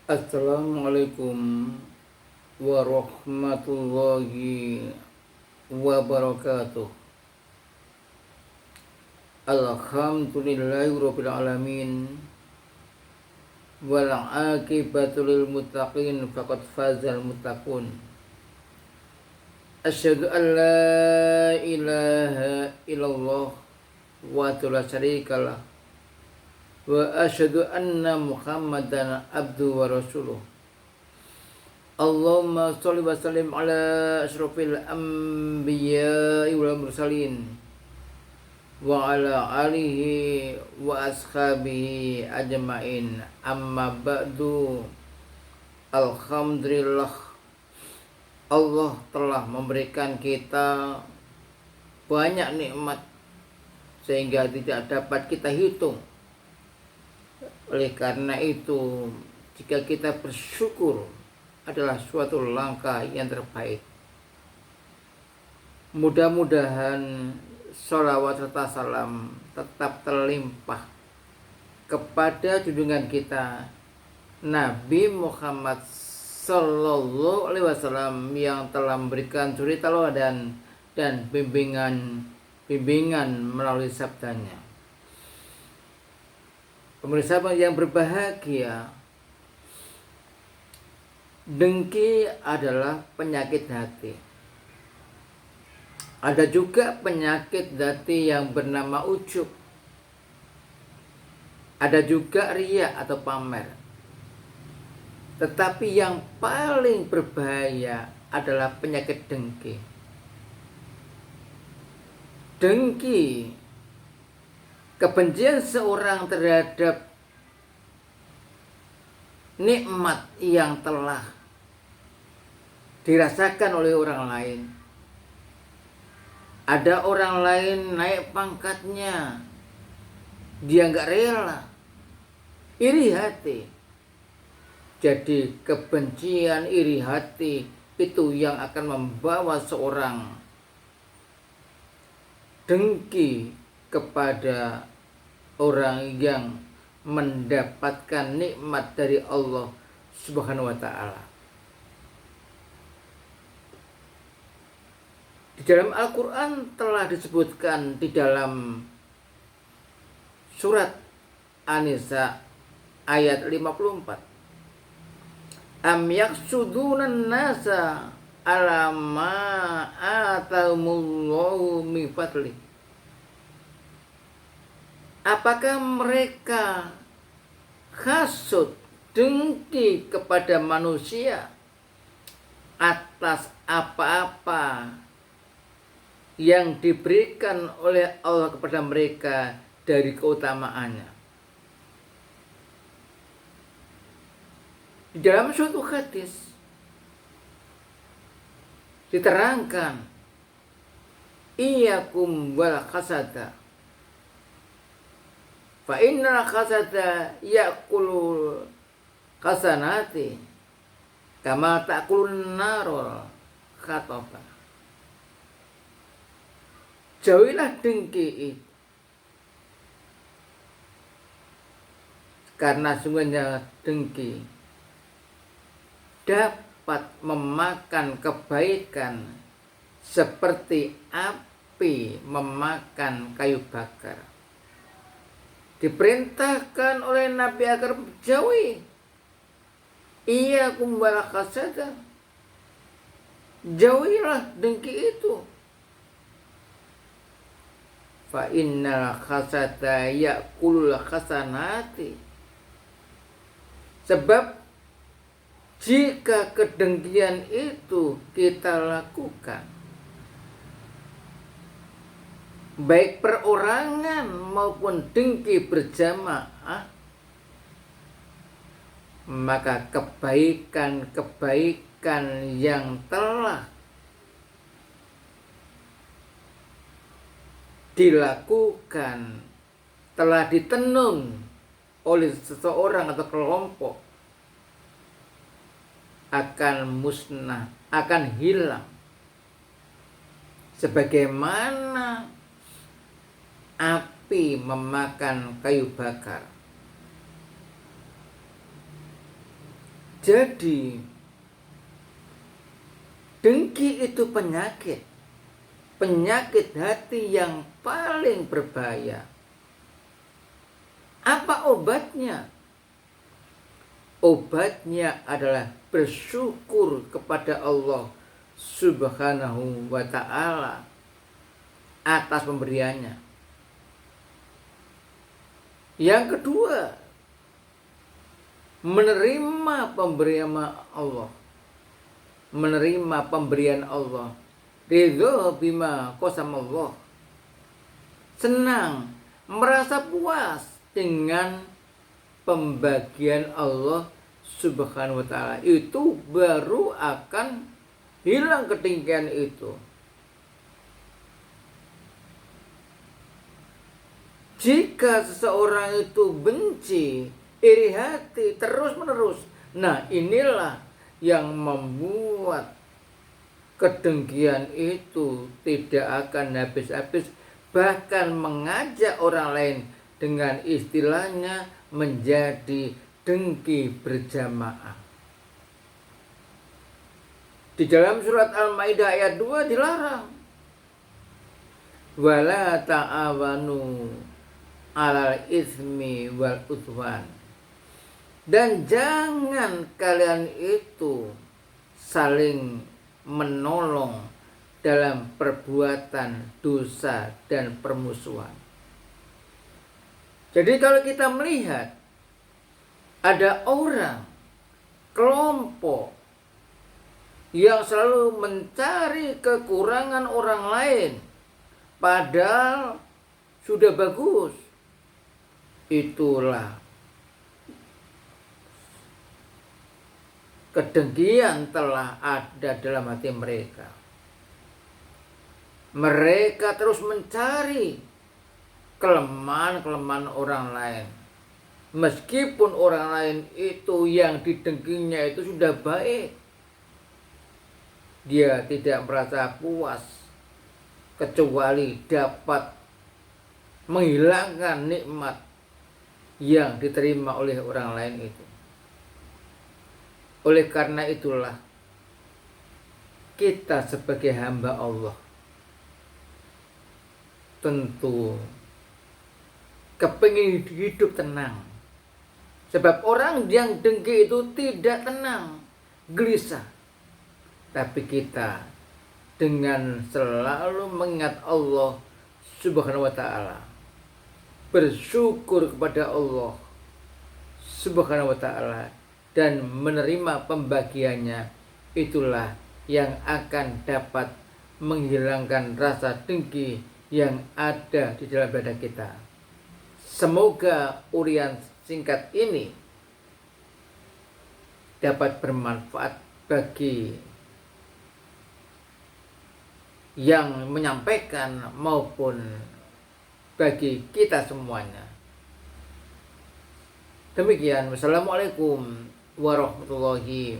Assalamualaikum warahmatullahi wabarakatuh. Alhamdulillahirabbil alamin. Wal aqibatu lil muttaqin faqad fazal muttaqun. Asyhadu an la ilaha illallah wa la syarikalah wa asyhadu anna Muhammadan abduhu wa rasuluh. Allahumma sholli wa sallim ala asyrafil anbiya'i wal mursalin wa ala alihi wa ashabihi ajmain. Amma ba'du. Alhamdulillah, Allah telah memberikan kita banyak nikmat sehingga tidak dapat kita hitung. Oleh karena itu, jika kita bersyukur adalah suatu langkah yang terbaik. Mudah-mudahan sholawat serta salam tetap terlimpah kepada junjungan kita Nabi Muhammad Sallallahu Alaihi Wasallam yang telah memberikan suri tauladan dan bimbingan melalui sabdanya. Pemirsa yang berbahagia, dengki adalah penyakit hati. Ada juga penyakit hati yang bernama ujub. Ada juga riya atau pamer. Tetapi yang paling berbahaya adalah penyakit dengki. Dengki, kebencian seorang terhadap nikmat yang telah dirasakan oleh orang lain. Ada orang lain naik pangkatnya, dia nggak rela, iri hati. Jadi kebencian, iri hati itu yang akan membawa seorang dengki kepada orang yang mendapatkan nikmat dari Allah Subhanahu wa ta'ala. Di dalam Al-Quran telah disebutkan di dalam surat An-Nisa ayat 54. Am yaksudunan nasa ala ma atahumullahu min fadli. Apakah mereka hasud, dengki kepada manusia atas apa-apa yang diberikan oleh Allah kepada mereka dari keutamaannya? Di dalam suatu hadis diterangkan, iyyakum wal hasada fa innal hasada ya'kulu hasanati kama ta'kulun narul khataba. Jauhilah dengki itu, karena sungguhnya dengki dapat memakan kebaikan seperti api memakan kayu bakar. Diperintahkan oleh Nabi agar jauhi iyyakum wal hasada, jauhilah dengki itu. Fa innal hasada ya'kulul hasanati. Sebab jika kedengkian itu kita lakukan, baik perorangan maupun dengki berjamaah, maka kebaikan-kebaikan yang telah dilakukan, telah ditenun oleh seseorang atau kelompok, akan musnah, akan hilang. Sebagaimana api memakan kayu bakar. Jadi dengki itu penyakit. Penyakit hati yang paling berbahaya. Apa obatnya? Obatnya adalah bersyukur kepada Allah Subhanahu wa ta'ala atas pemberiannya. Yang kedua, menerima pemberian Allah. Menerima pemberian Allah. Ridho bima qasamallah. Senang, merasa puas dengan pembagian Allah Subhanahu wa ta'ala. Itu baru akan hilang ketinggian itu. Jika seseorang itu benci, iri hati terus-menerus, nah inilah yang membuat kedengkian itu tidak akan habis-habis, bahkan mengajak orang lain dengan istilahnya menjadi dengki berjamaah. Di dalam surat Al-Maidah ayat 2 dilarang. Wala ta'awanu 'alal ismi wal udwan. Dan jangan kalian itu saling menolong dalam perbuatan dosa dan permusuhan. Jadi kalau kita melihat ada orang, kelompok yang selalu mencari kekurangan orang lain, padahal sudah bagus, itulah kedengkian telah ada dalam hati mereka. Mereka terus mencari kelemahan-kelemahan orang lain. Meskipun orang lain itu yang didengkinya itu sudah baik, dia tidak merasa puas kecuali dapat menghilangkan nikmat yang diterima oleh orang lain itu. Oleh karena itulah kita sebagai hamba Allah tentu kepingin hidup tenang. Sebab orang yang dengki itu tidak tenang, gelisah. Tapi kita dengan selalu mengingat Allah Subhanahu wa ta'ala, bersyukur kepada Allah Subhanahu wa ta'ala, dan menerima pembagiannya, itulah yang akan dapat menghilangkan rasa dengki yang ada di dalam dada kita. Semoga urian singkat ini dapat bermanfaat bagi yang menyampaikan maupun bagi kita semuanya. Demikian, wassalamualaikum warahmatullahi